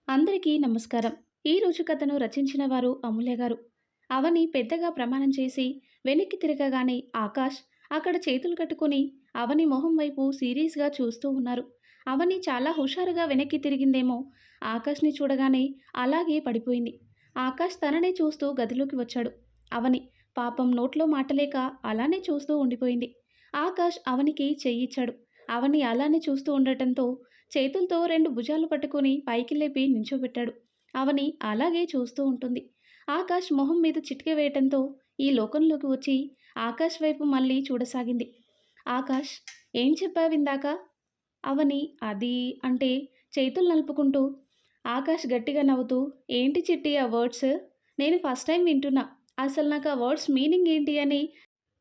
అందరికీ నమస్కారం. ఈ రోజు కథను రచించిన వారు అమూల్య గారు. అవని పెద్దగా ప్రమాణం చేసి వెనక్కి తిరగగానే ఆకాష్ అక్కడ చేతులు కట్టుకొని అవని మొహం వైపు సీరియస్‌గా చూస్తూ ఉన్నారు. అవని చాలా హుషారుగా వెనక్కి తిరిగిందేమో ఆకాష్‌ని చూడగానే అలాగే పడిపోయింది. ఆకాష్ తననే చూస్తూ గదిలోకి వచ్చాడు. అవని పాపం నోట్లో మాటలేక అలానే చూస్తూ ఉండిపోయింది. ఆకాష్ అవనికి చెయ్యిచ్చాడు. అవని అలానే చూస్తూ ఉండటంతో చేతులతో 2 భుజాలు పట్టుకొని పైకి లేపి నించోబెట్టాడు. అవని అలాగే చూస్తూ ఉంటుంది. ఆకాష్ మొహం మీద చిటికె వేయటంతో ఈ లోకంలోకి వచ్చి ఆకాష్ వైపు మళ్ళీ చూడసాగింది. ఆకాష్, ఏం చెప్పావిందాక? అవని అది అంటే చేతులు నలుపుకుంటూ ఆకాష్ గట్టిగా నవ్వుతూ, ఏంటి చిట్టి ఆ వర్డ్స్? నేను ఫస్ట్ టైం వింటున్నా. అసలు నాకు ఆ వర్డ్స్ మీనింగ్ ఏంటి అని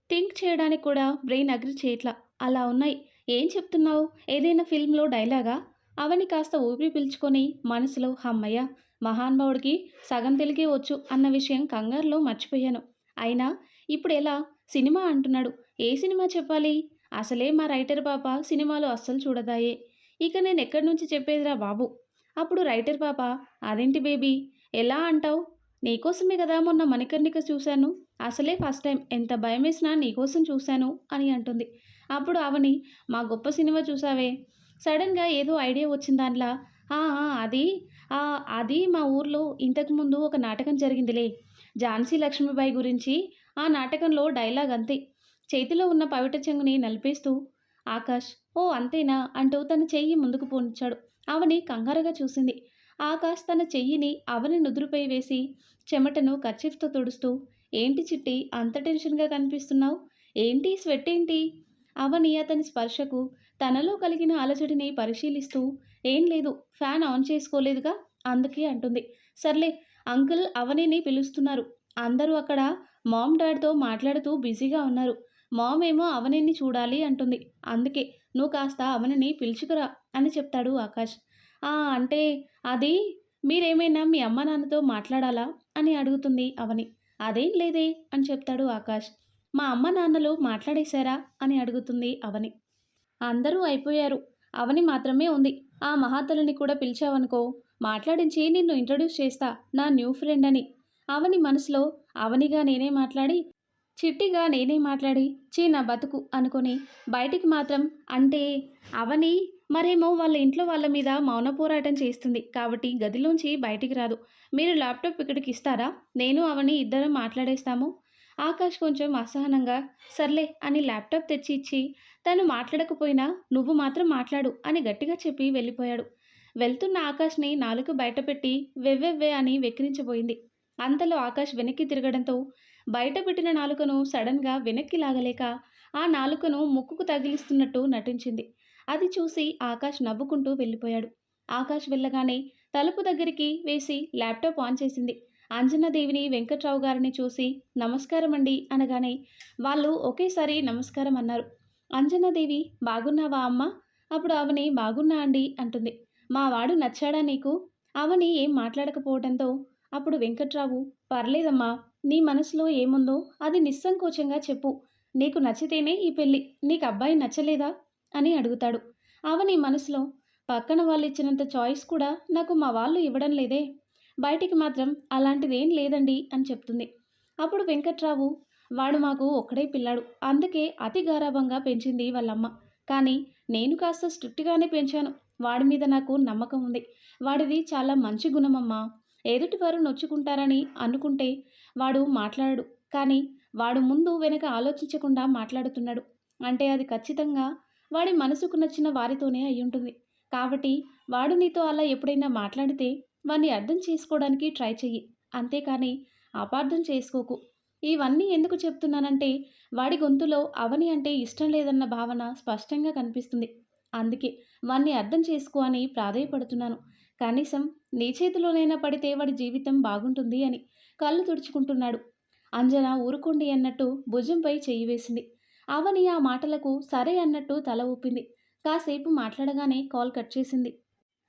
థింక్ చేయడానికి కూడా బ్రెయిన్ అగ్రి చేయట్లా. అలా ఉన్నాయి. ఏం చెప్తున్నావు? ఏదైనా ఫిల్మ్‌లో డైలాగా? అవని కాస్త ఊపిరి పీల్చుకొని మనసులో హమ్మయ్య! మహానుభావుడికి సగం తెలుగే వచ్చు అన్న విషయం కంగారులో మర్చిపోయాను. అయినా ఇప్పుడెలా? సినిమా అంటున్నాడు. ఏ సినిమా చెప్పాలి? అసలే మా రైటర్ పాప సినిమాలు అస్సలు చూడదాయె. ఇక నేనెక్కడి నుంచి చెప్పేదిరా బాబు! అప్పుడు రైటర్ పాప, అదేంటి బేబీ ఎలా అంటావు? నీకోసమే గదా మొన్న మణికర్ణిక చూశాను. అసలే ఫస్ట్ టైం ఎంత భయమేసినా నీకోసం చూశాను అని అంటుంది. అప్పుడు అవని, మా గొప్ప సినిమా చూసావే. సడన్‌గా ఏదో ఐడియా వచ్చిందానిలా, "ఆ! ఆ! అది మా ఊర్లో ఇంతకుముందు ఒక నాటకం జరిగిందిలే. ఝాన్సీ లక్ష్మీబాయి గురించి. ఆ నాటకంలో డైలాగ్ అంతే." చేతిలో ఉన్న పవిట చెంగుని నలిపేస్తూ ఆకాష్, "ఓ అంతేనా?" అంటూ తన చెయ్యి ముందుకు పోనిచ్చాడు. అవని కంగారుగా చూసింది. ఆకాష్ తన చెయ్యిని అవని నుదురుపై వేసి చెమటను కర్చీఫ్‌తో తుడుస్తూ, "ఏంటి చిట్టి అంత టెన్షన్‌గా కనిపిస్తున్నావు? ఏంటి స్వెట్ ఏంటి?" అవని అతని స్పర్శకు తనలో కలిగిన అలజడిని పరిశీలిస్తూ, "ఏం లేదు, ఫ్యాన్ ఆన్ చేసుకోలేదుగా అందుకే" అంటుంది. "సర్లే, అంకుల్ అవనిని పిలుస్తున్నారు. అందరూ అక్కడ మామ్ డాడ్‌తో మాట్లాడుతూ బిజీగా ఉన్నారు. మామ్ ఏమో అవనిని చూడాలి అంటుంది. అందుకే నువ్వు కాస్త అవనిని పిలుచుకురా" అని చెప్తాడు ఆకాష్. "ఆ! అంటే అది మీరేమైనా మీ అమ్మ నాన్నతో మాట్లాడాలా?" అని అడుగుతుంది అవని. "అదేం లేదే" అని చెప్తాడు ఆకాష్. "మా అమ్మ నాన్నలు మాట్లాడేశారా?" అని అడుగుతుంది అవని. అందరూ అయిపోయారు. అవని మాత్రమే ఉంది. ఆ మహాతల్లిని కూడా పిలిచావనుకో, మాట్లాడించి నిన్ను ఇంట్రొడ్యూస్ చేస్తా నా న్యూ ఫ్రెండ్ అని. అవని మనసులో అవనిగా నేనే మాట్లాడి, చిట్టిగా నేనే మాట్లాడి, ఛీ నా బతుకు అనుకొని బయటికి మాత్రం అంటే అవని మరేమో వాళ్ళ ఇంట్లో వాళ్ళ మీద మౌన పోరాటం చేస్తుంది. కాబట్టి గదిలోంచి బయటికి రాదు. మీరు ల్యాప్‌టాప్ ఇక్కడికి ఇస్తారా? నేను అవని ఇద్దరం మాట్లాడేస్తాము. ఆకాష్ కొంచెం అసహనంగా సర్లే అని ల్యాప్‌టాప్ తెచ్చి ఇచ్చి తను మాట్లాడకపోయినా నువ్వు మాత్రం మాట్లాడు అని గట్టిగా చెప్పి వెళ్ళిపోయాడు. వెళ్తున్న ఆకాష్‌ని నాలుక బయటపెట్టి వెవ్వెవ్వే అని వెక్కిరించబోయింది. అంతలో ఆకాష్ వెనక్కి తిరగడంతో బయట పెట్టిన నాలుకను సడన్‌గా వెనక్కి లాగలేక ఆ నాలుకను ముక్కుకు తగిలిస్తున్నట్టు నటించింది. అది చూసి ఆకాష్ నవ్వుకుంటూ వెళ్ళిపోయాడు. ఆకాష్ వెళ్ళగానే తలుపు దగ్గరికి వేసి ల్యాప్‌టాప్ ఆన్ చేసింది. అంజనాదేవిని, వెంకట్రావు గారిని చూసి నమస్కారమండి అనగానే వాళ్ళు ఒకేసారి నమస్కారం అన్నారు. అంజనాదేవి, బాగున్నావా అమ్మా? అప్పుడు అవని బాగున్నా అండి అంటుంది. మా వాడు నచ్చాడా నీకు? అవని ఏం మాట్లాడకపోవడంతో అప్పుడు వెంకట్రావు, పర్లేదమ్మా, నీ మనసులో ఏముందో అది నిస్సంకోచంగా చెప్పు. నీకు నచ్చితేనే ఈ పెళ్ళి. నీకు అబ్బాయి నచ్చలేదా అని అడుగుతాడు. అవని మనసులో, పక్కన వాళ్ళు ఇచ్చినంత చాయిస్ కూడా నాకు మా వాళ్ళు ఇవ్వడం లేదే. బయటికి మాత్రం అలాంటిదేం లేదండి అని చెప్తుంది. అప్పుడు వెంకట్రావు, వాడు మాకు ఒక్కడే పిల్లాడు. అందుకే అతి గారాబంగా పెంచింది వాళ్ళమ్మ. కానీ నేను కాస్త స్ట్రిక్ట్‌గానే పెంచాను. వాడి మీద నాకు నమ్మకం ఉంది. వాడిది చాలా మంచి గుణమమ్మా. ఎదుటివారు నొచ్చుకుంటారని అనుకుంటే వాడు మాట్లాడడు. కానీ వాడు ముందు వెనక ఆలోచించకుండా మాట్లాడుతున్నాడు. అంటే అది ఖచ్చితంగా వాడి మనసుకు నచ్చిన వారితోనే అయ్యుంటుంది. కాబట్టి వాడు నీతో అలా ఎప్పుడైనా మాట్లాడితే వాడిని అర్థం చేసుకోవడానికి ట్రై చెయ్యి. అంతేకానీ అపార్థం చేసుకోకు. ఇవన్నీ ఎందుకు చెప్తున్నానంటే వాడి గొంతులో అవని అంటే ఇష్టం లేదన్న భావన స్పష్టంగా కనిపిస్తుంది. అందుకే వాణ్ణి అర్థం చేసుకో అని ప్రాధేయపడుతున్నాను. కనీసం నీ చేతిలోనైనా పడితే వాడి జీవితం బాగుంటుంది అని కళ్ళు తుడుచుకుంటున్నాడు. అంజన ఊరుకోండి అన్నట్టు భుజంపై చెయ్యి వేసింది. అవని ఆ మాటలకు సరే అన్నట్టు తల ఊపింది. కాసేపు మాట్లాడగానే కాల్ కట్ చేసింది.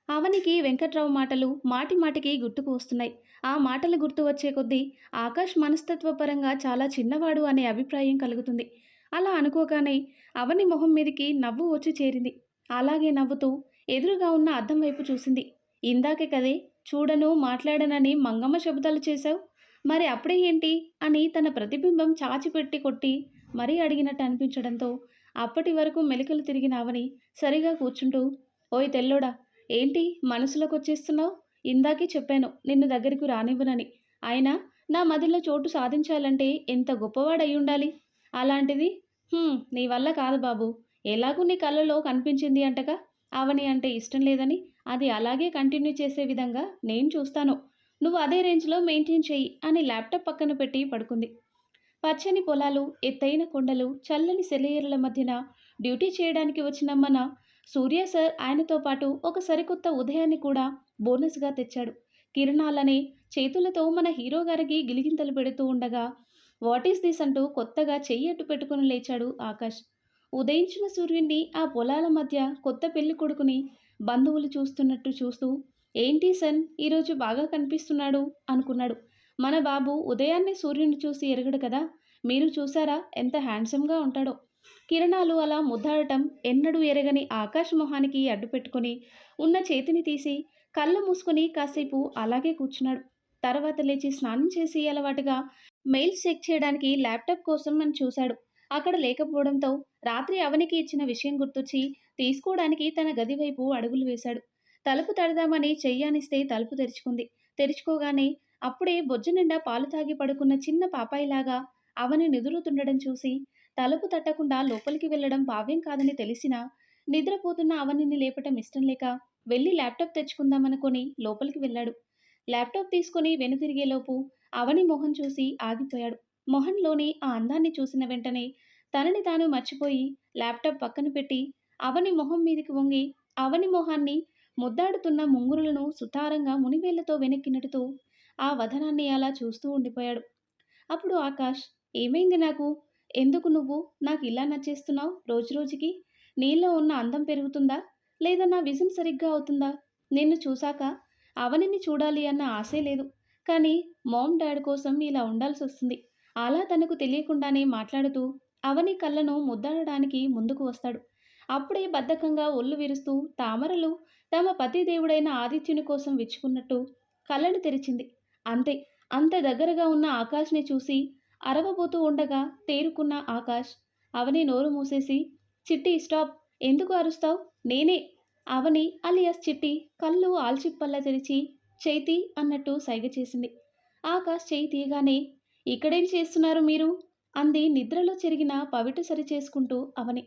అవనికి వెంకట్రావు మాటలు మాటి మాటికి గుర్తుకు వస్తున్నాయి. ఆ మాటలు గుర్తు వచ్చే కొద్దీ ఆకాష్ మనస్తత్వపరంగా చాలా చిన్నవాడు అనే అభిప్రాయం కలుగుతుంది. అలా అనుకోగానే అవని మొహం మీదికి నవ్వు వచ్చి చేరింది. అలాగే నవ్వుతూ ఎదురుగా ఉన్న అద్దం వైపు చూసింది. ఇందాకే కదే చూడను, మాట్లాడనని మంగమ్మ శబదాలు చేశావు. మరి అప్పుడే ఏంటి అని తన ప్రతిబింబం చాచిపెట్టి కొట్టి మరీ అడిగినట్టు అనిపించడంతో అప్పటి వరకు మెలికలు తిరిగిన అవని సరిగా కూర్చుంటూ, ఓయ్ తెల్లోడా, ఏంటి మనసులోకొచ్చేస్తున్నావు? ఇందాకే చెప్పాను నిన్ను దగ్గరికి రానివ్వనని. అయినా నా మదిలో చోటు సాధించాలంటే ఎంత గొప్పవాడయ్యుండాలి. అలాంటిది నీ వల్ల కాదు బాబు. ఎలాగూ నీ కళ్ళలో కనిపించింది అంటగా అవని అంటే ఇష్టం లేదని, అది అలాగే కంటిన్యూ చేసే విధంగా నేను చూస్తాను. నువ్వు అదే రేంజ్‌లో మెయింటైన్ చెయ్యి అని ల్యాప్‌టాప్ పక్కన పెట్టి పడుకుంది. పచ్చని పొలాలు, ఎత్తైన కొండలు, చల్లని సెలయేరుల మధ్యన డ్యూటీ చేయడానికి వచ్చిన మన సూర్య సార్ ఆయనతో పాటు ఒక సరికొత్త ఉదయాన్ని కూడా బోనస్‌గా తెచ్చాడు. కిరణాలనే చేతులతో మన హీరో గారికి గిలిగింతలు పెడుతూ ఉండగా, వాట్ ఈస్ దిస్ అంటూ కొత్తగా చెయ్యి అడ్డు పెట్టుకొని లేచాడు ఆకాష్. ఉదయించిన సూర్యుడిని ఆ పొలాల మధ్య కొత్త పెళ్ళికొడుకుని బంధువులు చూస్తున్నట్టు చూస్తూ, ఏంటి సన్ ఈరోజు బాగా కనిపిస్తున్నాడు అనుకున్నాడు. మన బాబు ఉదయాన్నే సూర్యుడిని చూసి ఎరగడు కదా. మీరు చూసారా ఎంత హ్యాండ్సమ్‌గా ఉంటాడో. కిరణాలు అలా ముద్దాడటం ఎన్నడూ ఎరగని ఆకాశ్ మొహానికి అడ్డుపెట్టుకొని ఉన్న చేతిని తీసి కళ్ళు మూసుకొని కాసేపు అలాగే కూర్చున్నాడు. తర్వాత లేచి స్నానం చేసి అలవాటుగా మెయిల్స్ చెక్ చేయడానికి ల్యాప్టాప్ కోసం అని చూశాడు. అక్కడ లేకపోవడంతో రాత్రి అవనికి ఇచ్చిన విషయం గుర్తొచ్చి తీసుకోవడానికి తన గది వైపు అడుగులు వేశాడు. తలుపు తడదామని చెయ్యానిస్తే తలుపు తెరుచుకుంది. తెరుచుకోగానే అప్పుడే బొజ్జ నిండా పాలు తాగి పడుకున్న చిన్న పాపాయిలాగా అవని నిదురుతుండడం చూసి తలుపు తట్టకుండా లోపలికి వెళ్ళడం భావ్యం కాదని తెలిసినా నిద్రపోతున్న అవనిని లేపటం ఇష్టం లేక వెళ్ళి ల్యాప్టాప్ తెచ్చుకుందామనుకొని లోపలికి వెళ్ళాడు. ల్యాప్టాప్ తీసుకుని వెనుతిరిగేలోపు అవని మొహం చూసి ఆగిపోయాడు. మొహంలోని ఆ అందాన్ని చూసిన వెంటనే తనని తాను మర్చిపోయి ల్యాప్టాప్ పక్కన పెట్టి అవని మొహం మీదికి వంగి అవని మొహాన్ని ముద్దాడుతున్న ముంగురులను సుతారంగా మునివేళ్లతో వెనక్కి నెడుతూ ఆ వదనాన్ని అలా చూస్తూ ఉండిపోయాడు. అప్పుడు ఆకాష్, ఏమైంది నాకు? ఎందుకు నువ్వు నాకు ఇలా నచ్చేస్తున్నావు రోజురోజుకి? నీలో ఉన్న అందం పెరుగుతుందా? లేదా నా విజన్ సరిగ్గా అవుతుందా? నిన్ను చూశాక అవనిని చూడాలి అన్న ఆశే లేదు. కానీ మామ్ డాడ్ కోసం ఇలా ఉండాల్సొస్తుంది. అలా తనకు తెలియకుండానే మాట్లాడుతూ అవని కళ్ళను ముద్దాడడానికి ముందుకు వస్తాడు. అప్పుడే బద్ధకంగా ఒళ్ళు విరుస్తూ తామరలు తమ పతి దేవుడైన ఆదిత్యుని కోసం విచ్చుకున్నట్టు కళ్ళను తెరిచింది. అంతే. అంత దగ్గరగా ఉన్న ఆకాష్ని చూసి అరవబోతూ ఉండగా తేరుకున్న ఆకాష్ అవని నోరు మూసేసి, చిట్టి స్టాప్, ఎందుకు అరుస్తావు? నేనే. అవని అలియాస్ చిట్టి కళ్ళు ఆల్చిప్పల్లా తెరిచి చైతి అన్నట్టు సైగ చేసింది. ఆకాష్ చేయి తీయగానే, ఇక్కడేం చేస్తున్నారు మీరు? అంది నిద్రలో చెరిగిన పవిట సరి చేసుకుంటూ అవని.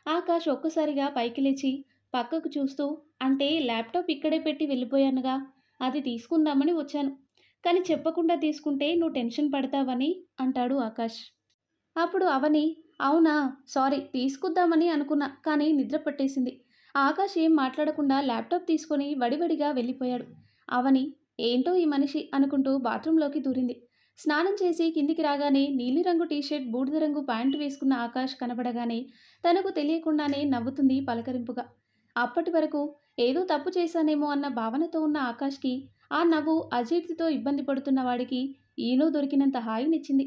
ఆకాష్ ఒక్కసారిగా పైకి లేచి పక్కకు చూస్తూ, అంటే ల్యాప్టాప్ ఇక్కడే పెట్టి వెళ్ళిపోయానుగా, అది తీసుకుందామని వచ్చాను. కానీ చెప్పకుండా తీసుకుంటే నువ్వు టెన్షన్ పడతావని అంటాడు ఆకాష్. అప్పుడు అవని, అవునా, సారీ, తీసుకొద్దామని అనుకున్నా కానీ నిద్ర పట్టేసింది. ఆకాష్ ఏం మాట్లాడకుండా ల్యాప్టాప్ తీసుకొని వడివడిగా వెళ్ళిపోయాడు. అవని, ఏంటో ఈ మనిషి అనుకుంటూ బాత్రూంలోకి దూరింది. స్నానం చేసి కిందికి రాగానే నీలిరంగు టీషర్ట్, బూడిద రంగు ప్యాంటు వేసుకున్న ఆకాష్ కనబడగానే తనకు తెలియకుండానే నవ్వుతుంది పలకరింపుగా. అప్పటి వరకు ఏదో తప్పు చేశానేమో అన్న భావనతో ఉన్న ఆకాష్కి ఆ నవ్వు అజీర్తితో ఇబ్బంది పడుతున్న వాడికి ఈనో దొరికినంత హాయినిచ్చింది.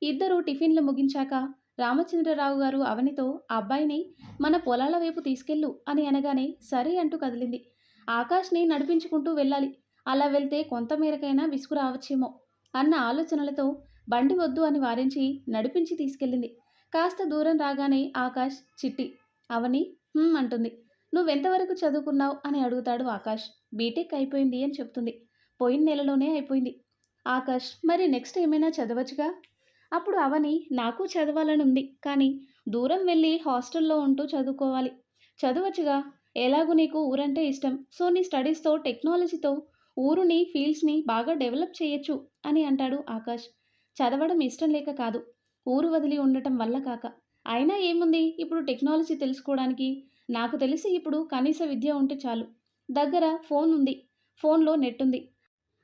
ఇద్దరూ టిఫిన్లు ముగించాక రామచంద్రరావు గారు అవనితో ఆ అబ్బాయిని మన పొలాల వైపు తీసుకెళ్ళు అని అనగానే సరే అంటూ కదిలింది. ఆకాష్ని నడిపించుకుంటూ వెళ్ళాలి. అలా వెళ్తే కొంతమేరకైనా విసుగు రావచ్చేమో అన్న ఆలోచనలతో బండి వద్దు అని వారించి నడిపించి తీసుకెళ్ళింది. కాస్త దూరం రాగానే ఆకాష్, చిట్టి, అవని అంటుంది. నువ్వెంతవరకు చదువుకున్నావు అని అడుగుతాడు ఆకాష్. బీటెక్ అయిపోయింది అని చెప్తుంది. పోయిన నెలలోనే అయిపోయింది. ఆకాష్, మరి నెక్స్ట్ ఏమైనా చదవచ్చుగా? అప్పుడు అవని, నాకు చదవాలని ఉంది కానీ దూరం వెళ్ళి హాస్టల్లో ఉంటూ చదువుకోవాలి. చదవచ్చుగా, ఎలాగూ నీకు ఊరంటే ఇష్టం. సో నీ స్టడీస్తో టెక్నాలజీతో ఊరుని ఫీల్డ్స్ని బాగా డెవలప్ చేయొచ్చు అని అంటాడు ఆకాష్. చదవడం ఇష్టం లేక కాదు, ఊరు వదిలి ఉండటం వల్ల కాక. అయినా ఏముంది ఇప్పుడు టెక్నాలజీ తెలుసుకోవడానికి? నాకు తెలిసి ఇప్పుడు కనీస విద్య ఉంటే చాలు. దగ్గర ఫోన్ ఉంది, ఫోన్లో నెట్ ఉంది,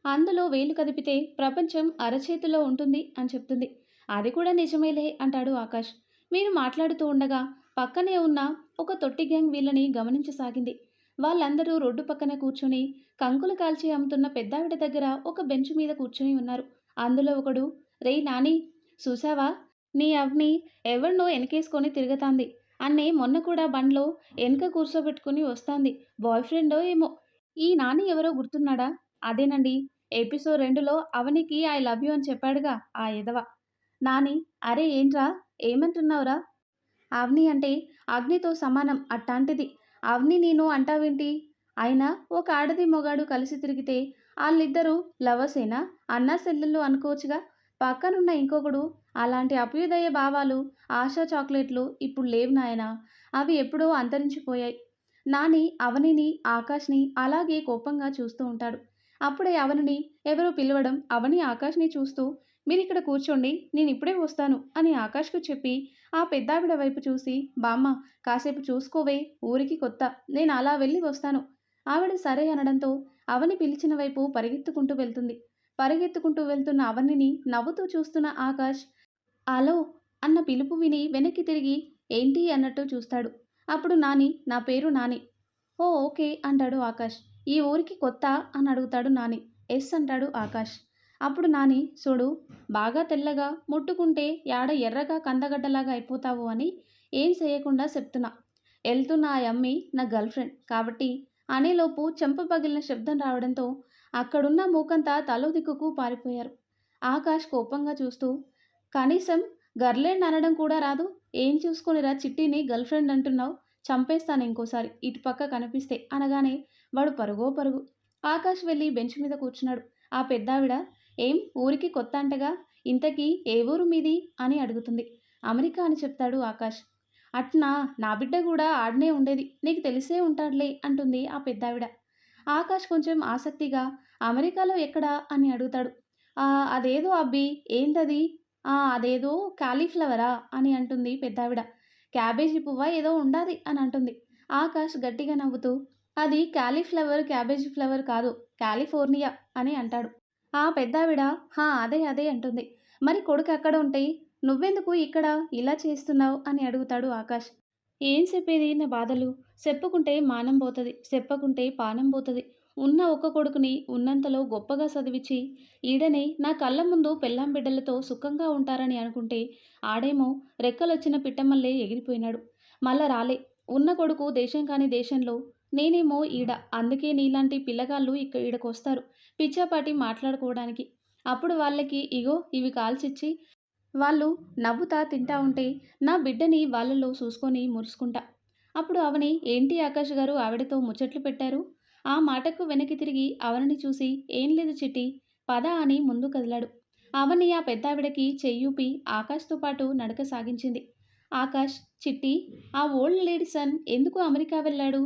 అందులో వేలు కదిపితే ప్రపంచం అరచేతిలో ఉంటుంది అని చెప్తుంది. అది కూడా నిజమేలే అంటాడు ఆకాష్. మీరు మాట్లాడుతూ ఉండగా పక్కనే ఉన్న ఒక తొట్టి గ్యాంగ్ వీళ్ళని గమనించసాగింది. వాళ్ళందరూ రోడ్డు పక్కన కూర్చొని కంకులు కాల్చి అమ్ముతున్న పెద్దావిడ దగ్గర ఒక బెంచ్ మీద కూర్చొని ఉన్నారు. అందులో ఒకడు, రేయ్ నాని, చూసావా నీ అవ్ని ఎవరినో వెనకేసుకొని తిరుగుతాంది. అన్నే మొన్న కూడా బండ్లో వెనక కూర్చోబెట్టుకుని వస్తాంది. బాయ్ ఫ్రెండో ఏమో. ఈ నాని ఎవరో గుర్తున్నాడా? అదేనండి. ఎపిసోడ్ 2లో అవనికి ఐ లవ్ యూ అని చెప్పాడుగా ఆ ఎదవ. నాని, అరే ఏంట్రా? ఏమంటున్నావురా? అవని అంటే అగ్నితో సమానం అట్టాంటిది. అవని నేను అంటావేంటి? అయినా ఒక ఆడది మొగాడు కలిసి తిరిగితే ఆళ్ళిద్దరూ లవర్సేనా? అన్నా చెల్లెళ్ళు అనుకోవచ్చుగా. పక్కనున్న ఇంకొకడు అలాంటి అభ్యుదయ భావాలు, ఆశా చాక్లెట్లు ఇప్పుడు లేవు నాయనా. అవి ఎప్పుడో అంతరించిపోయాయి. నాని అవనిని, ఆకాష్‌ని అలాగే కోపంగా చూస్తూ ఉంటాడు. అప్పుడే అవనిని ఎవరో పిలవడం, అవని ఆకాష్‌ని చూస్తూ మీరిక్కడ కూర్చోండి నేనిప్పుడే వస్తాను అని ఆకాష్‌కు చెప్పి ఆ పెద్దావిడ వైపు చూసి, బామ్మ కాసేపు చూసుకోవే ఊరికి కొత్త. నేను అలా వెళ్ళి వస్తాను. ఆవిడ సరే అనడంతో అవని పిలిచిన వైపు పరిగెత్తుకుంటూ వెళ్తుంది. పరిగెత్తుకుంటూ వెళ్తున్న అవనిని నవ్వుతూ చూస్తున్న ఆకాష్ అలో అన్న పిలుపు విని వెనక్కి తిరిగి ఏంటి అన్నట్టు చూస్తాడు. అప్పుడు నాని నా పేరు నాని. ఓ ఓకే అంటాడు ఆకాష్. ఈ ఊరికి కొత్త అని అడుగుతాడు నాని. ఎస్ అంటాడు ఆకాష్. అప్పుడు నాని చూడు బాగా తెల్లగా ముట్టుకుంటే యాడ ఎర్రగా కందగడ్డలాగా అయిపోతావు అని ఏం చేయకుండా చెప్తున్నా. వెళ్తున్న ఆ అమ్మి నా గర్ల్ ఫ్రెండ్ కాబట్టి అనేలోపు చెంప పగిలిన శబ్దం రావడంతో అక్కడున్న మూకంతా తలో దిక్కుకు పారిపోయారు. ఆకాష్ కోపంగా చూస్తూ కనీసం గర్లేండ్ అనడం కూడా రాదు. ఏం చూసుకొనిరా చిట్టిని గర్ల్ ఫ్రెండ్ అంటున్నావు. చంపేస్తాను ఇంకోసారి ఇటుపక్క కనిపిస్తే అనగానే వాడు పరుగో పరుగు. ఆకాష్ వెళ్ళి బెంచ్ మీద కూర్చున్నాడు. ఆ పెద్దావిడ ఏం ఊరికి కొత్త అంటగా ఇంతకీ ఏ ఊరు మీది అని అడుగుతుంది. అమెరికా అని చెప్తాడు ఆకాష్. అట్నా నా బిడ్డ కూడా ఆడనే ఉండేది నీకు తెలిసే ఉంటాడులే అంటుంది ఆ పెద్దావిడ. ఆకాష్ కొంచెం ఆసక్తిగా అమెరికాలో ఎక్కడా అని అడుగుతాడు. "ఆ, అదేదో అబ్బి ఏంటది అదేదో కాలీఫ్లవరా అని అంటుంది పెద్దావిడ. క్యాబేజీ పువ్వా ఏదో ఉండాది అని అంటుంది. ఆకాష్ గట్టిగా నవ్వుతూ అది కాలీఫ్లవర్ క్యాబేజీ ఫ్లవర్ కాదు కాలిఫోర్నియా అని అంటాడు. ఆ పెద్దావిడ హా అదే అదే అంటుంది. మరి కొడుకు అక్కడ ఉంటే నువ్వెందుకు ఇక్కడ ఇలా చేస్తున్నావు అని అడుగుతాడు ఆకాష్. ఏం చెప్పేది నా బాధలు. చెప్పుకుంటే మానం పోతది. చెప్పకుంటే పానం పోతది. ఉన్న ఒక్క కొడుకుని ఉన్నంతలో గొప్పగా చదివిచ్చి ఈడనే నా కళ్ళ ముందు పెళ్ళాం బిడ్డలతో సుఖంగా ఉంటారని అనుకుంటే ఆడేమో రెక్కలొచ్చిన పిట్టమల్లే ఎగిరిపోయినాడు. మళ్ళా రాలే. ఉన్న కొడుకు దేశం కాని దేశంలో నేనేమో ఈడ. అందుకే నీలాంటి పిల్లగాళ్ళు ఈడకొస్తారు పిచ్చాపాటి మాట్లాడుకోవడానికి. అప్పుడు వాళ్ళకి ఇగో ఇవి కాల్చిచ్చి వాళ్ళు నవ్వుతా తింటా ఉంటే నా బిడ్డని వాళ్ళలో చూసుకొని మురుసుకుంటా. అప్పుడు అవని ఏంటి ఆకాష్ గారు ఆవిడతో ముచ్చట్లు పెట్టారు? ఆ మాటకు వెనక్కి తిరిగి అవనిని చూసి ఏం లేదు చిట్టి పద అని ముందు కదిలాడు. అవని ఆ పెద్దావిడకి చెయ్యూపి ఆకాష్తో పాటు నడక సాగించింది. ఆకాష్ చిట్టి ఆ ఓల్డ్ లేడీ సన్ ఎందుకు అమెరికా వెళ్ళాడు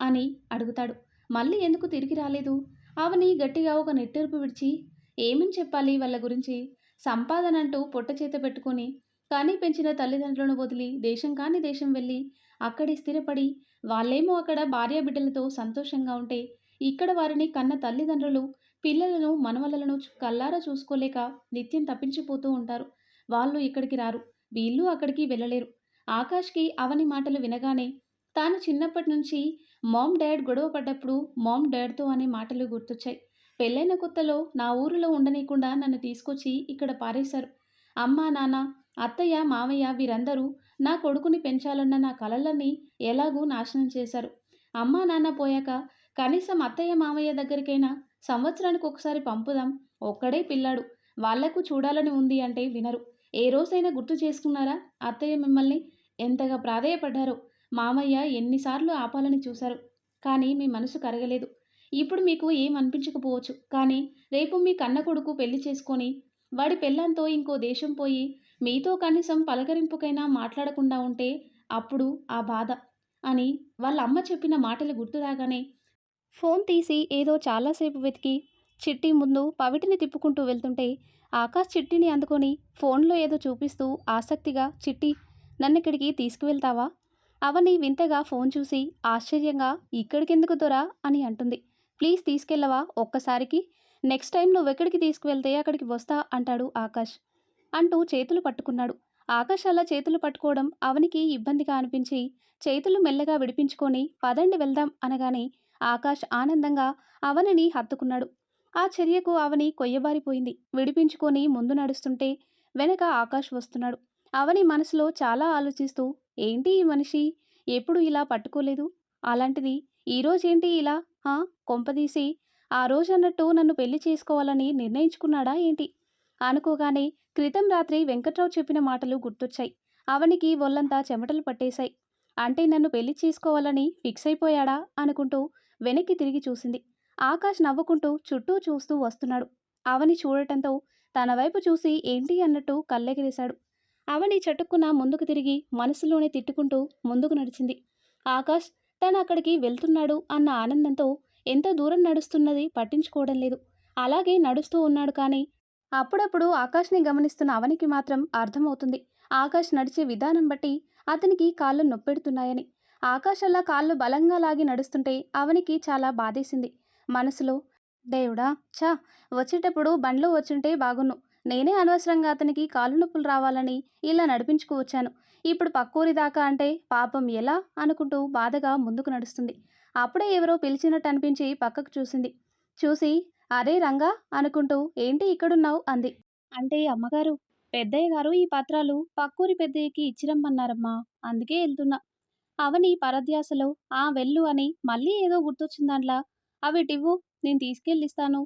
అని అడుగుతాడు. మళ్ళీ ఎందుకు తిరిగి రాలేదు? అవని గట్టిగా ఒక నెట్టెరుపు విడిచి ఏమని చెప్పాలి వాళ్ళ గురించి? సంపాదనంటూ పొట్ట చేత పెట్టుకొని కానీ పెంచిన తల్లిదండ్రులను వదిలి దేశం కాని దేశం వెళ్ళి అక్కడే స్థిరపడి వాళ్ళేమో అక్కడ భార్యాబిడ్డలతో సంతోషంగా ఉంటే ఇక్కడ వారిని కన్న తల్లిదండ్రులు పిల్లలను మనవలను కల్లారా చూసుకోలేక నిత్యం తప్పించిపోతూ ఉంటారు. వాళ్ళు ఇక్కడికి రారు. వీళ్ళు అక్కడికి వెళ్ళలేరు. ఆకాష్కి అవని మాటలు వినగానే తాను చిన్నప్పటి నుంచి మామ్ డాడ్ గొడవ పడ్డప్పుడు మామ్ డాడ్తో అనే మాటలు గుర్తొచ్చాయి. పెళ్ళైన కొత్తలో నా ఊరిలో ఉండనీయకుండా నన్ను తీసుకొచ్చి ఇక్కడ పారేశారు. అమ్మా నాన్న అత్తయ్య మావయ్య వీరందరూ నా కొడుకుని పెంచాలన్న నా కలలన్నీ ఎలాగూ నాశనం చేశారు. అమ్మా నాన్న పోయాక కనీసం అత్తయ్య మావయ్య దగ్గరికైనా సంవత్సరానికి ఒకసారి పంపుదాం. ఒక్కడే పిల్లాడు. వాళ్లకు చూడాలని ఉంది అంటే వినరు. ఏ రోజైనా గుర్తు చేసుకున్నారా అత్తయ్య మిమ్మల్ని ఎంతగా ప్రాధేయపడ్డారో? మామయ్య ఎన్నిసార్లు ఆపాలని చూశారు. కానీ మీ మనసు కరగలేదు. ఇప్పుడు మీకు ఏం అనిపించకపోవచ్చు. కానీ రేపు మీ కన్న కొడుకు పెళ్లి చేసుకొని వాడి పెళ్ళాంతో ఇంకో దేశం పోయి మీతో కనీసం పలకరింపుకైనా మాట్లాడకుండా ఉంటే అప్పుడు ఆ బాధ అని వాళ్ళ అమ్మ చెప్పిన మాటలు గుర్తు రాగానే ఫోన్ తీసి ఏదో చాలాసేపు వెతికి చిట్టి ముందు పవిటిని తిప్పుకుంటూ వెళ్తుంటే ఆకాష్ చిట్టిని అందుకొని ఫోన్లో ఏదో చూపిస్తూ ఆసక్తిగా చిట్టి నన్నిక్కడికి తీసుకువెళ్తావా? అవని వింతగా ఫోన్ చూసి ఆశ్చర్యంగా ఇక్కడికెందుకు దొరా అని అంటుంది. ప్లీజ్ తీసుకెళ్ళవా ఒక్కసారికి? నెక్స్ట్ టైం నువ్వెక్కడికి తీసుకువెళ్తే అక్కడికి వస్తా అంటాడు ఆకాష్. అంటూ చేతులు పట్టుకున్నాడు. ఆకాష్ అలా చేతులు పట్టుకోవడం అవనికి ఇబ్బందిగా అనిపించి చేతులు మెల్లగా విడిపించుకొని పదండి వెళ్దాం అనగానే ఆకాష్ ఆనందంగా అవనిని హత్తుకున్నాడు. ఆ చర్యకు అవని కొయ్యబారిపోయింది. విడిపించుకొని ముందు నడుస్తుంటే వెనక ఆకాష్ వస్తున్నాడు. అవని మనసులో చాలా ఆలోచిస్తూ ఏంటి ఈ మనిషి ఎప్పుడు ఇలా పట్టుకోలేదు, అలాంటిది ఈరోజేంటి ఇలా ఆ! కొంపదీసి ఆ రోజన్నట్టు నన్ను పెళ్లి చేసుకోవాలని నిర్ణయించుకున్నాడా ఏంటి? అనుకోగానే క్రితం రాత్రి వెంకట్రావు చెప్పిన మాటలు గుర్తొచ్చాయి. అవనికి ఒళ్ళంతా చెమటలు పట్టేశాయి. అంటే నన్ను పెళ్లి చేసుకోవాలని ఫిక్స్ అయిపోయాడా అనుకుంటూ వెనక్కి తిరిగి చూసింది. ఆకాష్ నవ్వుకుంటూ చుట్టూ చూస్తూ వస్తున్నాడు. అవని చూడటంతో తన వైపు చూసి ఏంటి అన్నట్టు కళ్ళెగరేశాడు. అవని చటుక్కున ముందుకు తిరిగి మనసులోనే తిట్టుకుంటూ ముందుకు నడిచింది. ఆకాష్ తను అక్కడికి వెళ్తున్నాడు అన్న ఆనందంతో ఎంత దూరం నడుస్తున్నది పట్టించుకోవడం లేదు. అలాగే నడుస్తూ ఉన్నాడు కానీ అప్పుడప్పుడు ఆకాష్ని గమనిస్తున్న అవనికి మాత్రం అర్థమవుతుంది. ఆకాష్ నడిచే విధానం బట్టి అతనికి కాళ్ళు నొప్పెడుతున్నాయని. ఆకాష్ అలా కాళ్ళు బలంగా లాగి నడుస్తుంటే అవనికి చాలా బాధేసింది. మనసులో దేవుడా ఛా, వచ్చేటప్పుడు బండ్లో వచ్చుంటే బాగున్ను. నేనే అనవసరంగా అతనికి కాళ్ళు నొప్పులు రావాలని ఇలా నడిపించుకువచ్చాను. ఇప్పుడు పక్కూరి దాకా అంటే పాపం ఎలా అనుకుంటూ బాధగా ముందుకు నడుస్తుంది. అప్పుడే ఎవరో పిలిచినట్టు అనిపించి పక్కకు చూసింది. చూసి అరే రంగా అనుకుంటూ ఏంటి ఇక్కడున్నావు అంది. అంటే అమ్మగారు, పెద్దయ్య గారు ఈ పత్రాలు పక్కూరి పెద్దయ్యకి ఇచ్చిరమ్మన్నారమ్మా, అందుకే వెళ్తున్నా. అవని పరధ్యాసలో ఆ వెళ్ళు అని మళ్ళీ ఏదో గుర్తొచ్చిందాన్లా అవిటివ్వు, నేను తీసుకెళ్ళిస్తాను.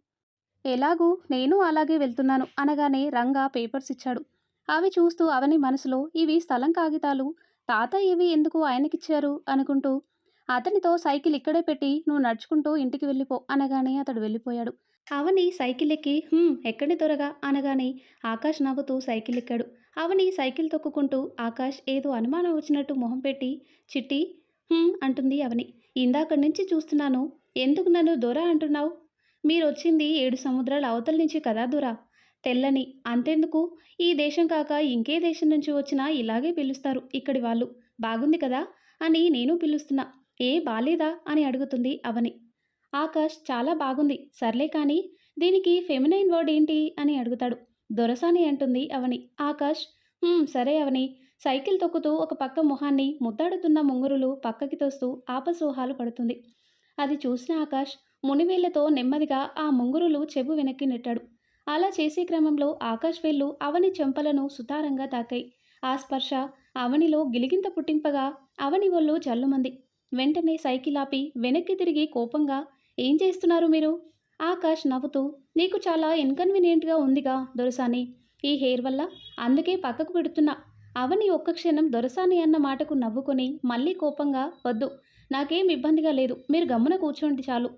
ఎలాగూ నేను అలాగే వెళ్తున్నాను అనగానే రంగా పేపర్స్ ఇచ్చాడు. అవి చూస్తూ అవని మనసులో ఇవి స్థలం కాగితాలు, తాత ఇవి ఎందుకు ఆయనకిచ్చారు అనుకుంటూ అతనితో సైకిల్ ఇక్కడే పెట్టి నువ్వు నడుచుకుంటూ ఇంటికి వెళ్ళిపో అనగానే అతడు వెళ్ళిపోయాడు. అవని సైకిల్ ఎక్కి ఎక్కడి త్వరగా అనగానే ఆకాష్ నవ్వుతూ సైకిల్ ఎక్కాడు. అవని సైకిల్ తొక్కుకుంటూ ఆకాష్ ఏదో అనుమానం వచ్చినట్టు మొహం పెట్టి చిట్టి అంటుంది అవని. ఇందాకడి నుంచి చూస్తున్నాను, ఎందుకు నన్ను దొర అంటున్నావు? మీరొచ్చింది 7 సముద్రాల అవతల నుంచి కదా దొరా! తెల్లని అంతెందుకు, ఈ దేశం కాక ఇంకే దేశం నుంచి వచ్చినా ఇలాగే పిలుస్తారు ఇక్కడి వాళ్ళు. బాగుంది కదా అని నేను పిలుస్తున్నా. ఏ బాలేదా అని అడుగుతుంది అవని. ఆకాష్ చాలా బాగుంది సర్లే కానీ దీనికి ఫెమినైన్ వర్డ్ ఏంటి అని అడుగుతాడు. దొరసాని అంటుంది అవని. ఆకాష్ సరే అవని సైకిల్ తొక్కుతూ ఒక పక్క మొహాన్ని ముద్దాడుతున్న ముంగురులు పక్కకి తోస్తూ ఆపసోహాలు పడుతుంది. అది చూసిన ఆకాష్ మునివేళ్లతో నెమ్మదిగా ఆ ముంగురులు చెవు వెనక్కి నెట్టాడు. అలా చేసే క్రమంలో ఆకాష్ వేళ్ళు అవని చెంపలను సుతారంగా తాకాయి. ఆ స్పర్శ అవనిలో గిలిగింత పుట్టింపగా అవని ఒళ్ళు జల్లుమంది. వెంటనే సైకిల్ ఆపి వెనక్కి తిరిగి కోపంగా ఏం చేస్తున్నారు మీరు? ఆకాష్ నవ్వుతూ నీకు చాలా ఇన్కన్వీనియంట్గా ఉందిగా దొరసాని, ఈ హెయిర్ వల్ల, అందుకే పక్కకు పెడుతున్నా. అవని ఒక్క క్షణం దొరసాని అన్న మాటకు నవ్వుకొని మళ్ళీ కోపంగా వద్దు, నాకేం ఇబ్బందిగా లేదు, మీరు గమ్మున కూర్చోండి చాలు.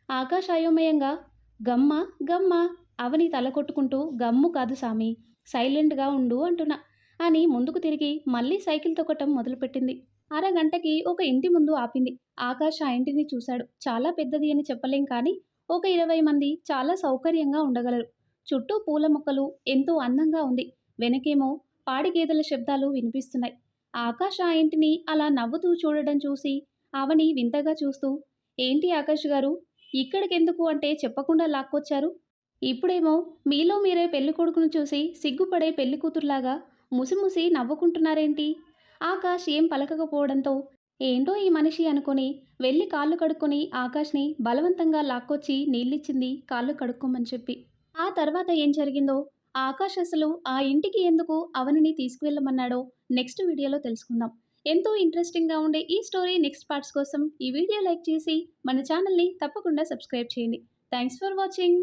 ఆకాష్ అయోమయంగా గమ్మ గమ్మ అవని తల కొట్టుకుంటూ గమ్ము కాదు సామి, సైలెంట్గా ఉండు అంటున్నా అని ముందుకు తిరిగి మళ్ళీ సైకిల్ తొక్కటం మొదలుపెట్టింది. అరగంటకి ఒక ఇంటి ముందు ఆపింది. ఆకాష్ ఆ ఇంటిని చూశాడు. చాలా పెద్దది అని చెప్పలేం కానీ ఒక 20 మంది చాలా సౌకర్యంగా ఉండగలరు. చుట్టూ పూల మొక్కలు, ఎంతో అందంగా ఉంది. వెనకేమో పాడి గేదెల శబ్దాలు వినిపిస్తున్నాయి. ఆకాష్ ఆ ఇంటిని అలా నవ్వుతూ చూడడం చూసి అవని వింతగా చూస్తూ ఏంటి ఆకాష్ గారు, ఇక్కడికెందుకు అంటే చెప్పకుండా లాక్కొచ్చారు? ఇప్పుడేమో మీలో మీరే పెళ్లి కొడుకును చూసి సిగ్గుపడే పెళ్లి కూతురులాగా ముసిముసి నవ్వుకుంటున్నారేంటి? ఆకాష్ ఏం పలకకపోవడంతో ఏంటో ఈ మనిషి అనుకొని వెళ్ళి కాళ్ళు కడుక్కొని ఆకాష్ని బలవంతంగా లాక్కొచ్చి నీళ్ళిచ్చింది కాళ్ళు కడుక్కోమని చెప్పి. ఆ తర్వాత ఏం జరిగిందో, ఆకాష్ అసలు ఆ ఇంటికి ఎందుకు అవనిని తీసుకువెళ్ళమన్నాడో నెక్స్ట్ వీడియోలో తెలుసుకుందాం. ఎంతో ఇంట్రెస్టింగ్గా ఉండే ఈ స్టోరీ నెక్స్ట్ పార్ట్స్ కోసం ఈ వీడియో లైక్ చేసి మన ఛానల్ని తప్పకుండా సబ్స్క్రైబ్ చేయండి. Thanks for watching.